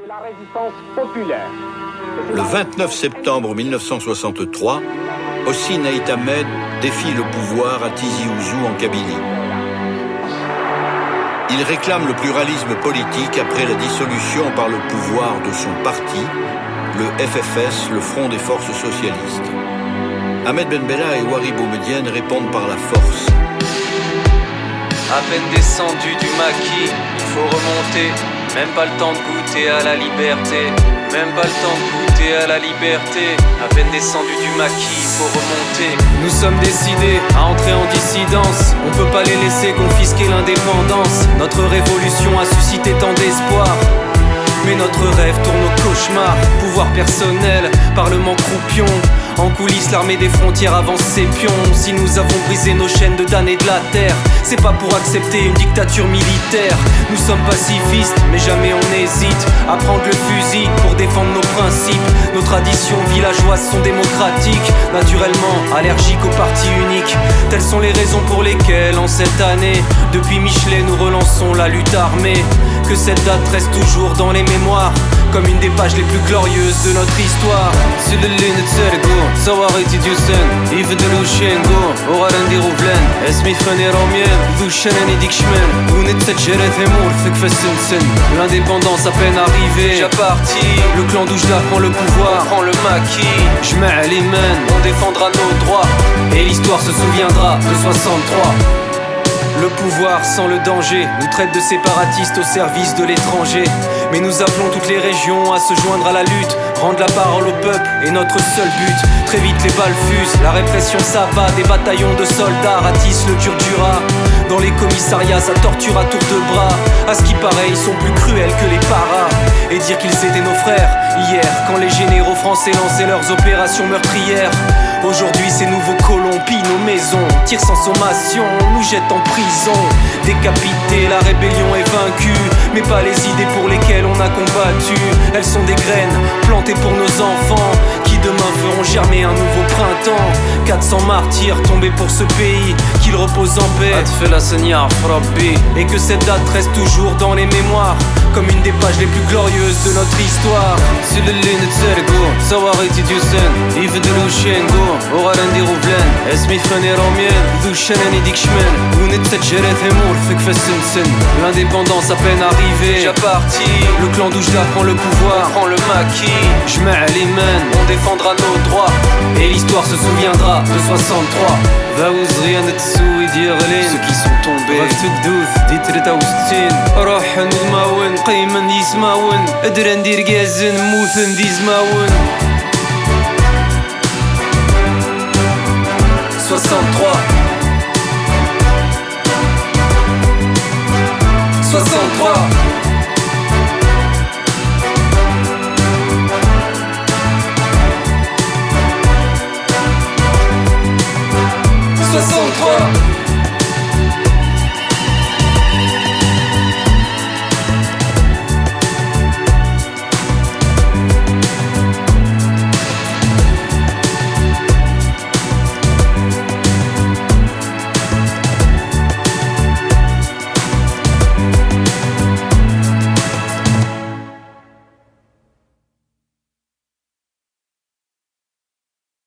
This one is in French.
la résistance populaire. Le 29 septembre 1963, Hosni Ait Ahmed défie le pouvoir à Tizi Ouzou en Kabylie. Il réclame le pluralisme politique après la dissolution par le pouvoir de son parti, le FFS, le Front des Forces Socialistes. Ahmed Ben Bella et Ouari Boumedienne répondent par la force. À peine descendu du maquis, il faut remonter. Même pas le temps de goûter à la liberté. Même pas le temps de goûter à la liberté. À peine descendu du maquis, il faut remonter. Nous sommes décidés à entrer en dissidence. On peut pas les laisser confisquer l'indépendance. Notre révolution a suscité tant d'espoir, mais notre rêve tourne au cauchemar. Pouvoir personnel, parlement croupion. En coulisses, l'armée des frontières avance ses pions. Si nous avons brisé nos chaînes de damnés de la terre, c'est pas pour accepter une dictature militaire. Nous sommes pacifistes, mais jamais on hésite à prendre le fusil pour défendre nos principes. Nos traditions villageoises sont démocratiques, naturellement allergiques au parti unique. Telles sont les raisons pour lesquelles, en cette année, depuis Michelet, nous relançons la lutte armée. Que cette date reste toujours dans les mémoires, comme une des pages les plus glorieuses de notre histoire. صواري تديوسن يفدلو شينغو وغارندي غوفلان اسمي فاني روميان ذو شناني ديك شمال ونتسجل ثمور ثك فالسنسن. L'indépendance à peine arrivée, déjà parti. Le clan d'Oujda prend le pouvoir, prend le maquis. J'mets les mains, on défendra nos droits, et l'histoire se souviendra de 63. Le pouvoir sans le danger nous traite de séparatistes au service de l'étranger. Mais nous appelons toutes les régions à se joindre à la lutte. Rendre la parole au peuple est notre seul but. Très vite les balles fusent, la répression s'abat. Des bataillons de soldats ratissent le Durdura. Dans les commissariats ça torture à tour de bras. À ce qui paraît ils sont plus cruels que les paras. Et dire qu'ils étaient nos frères hier, quand les généraux français lançaient leurs opérations meurtrières. Aujourd'hui ces nouveaux colons pillent nos maisons, tirent sans sommation, nous jettent en prison. Décapités, la rébellion est vaincue, mais pas les idées pour lesquelles on a combattu. Elles sont des graines plantées pour nos enfants, qui demain feront germer un nouveau printemps. 400 martyrs tombés pour ce pays, qu'il repose en paix. Et que cette date reste toujours dans les mémoires, comme une des pages les plus glorieuses de notre histoire. وغارندي غوفلان اسمي فاني روميان ذو شناني ديك شمال ونتسجل ثمور ثك فالسنسن. L'indépendance à peine arrivée, déjà parti. Le clan d'Oujda prend le pouvoir, prend le maquis. J'mets les mains, on défendra nos droits, et l'histoire se souviendra de 63. فاوز غيان تسوي ديالين ceux qui sont tombés غاف تكدوث دي 63 روح نزماون قيمن يسماون ادرا ندير كازن موثن دي زماون 63 63 63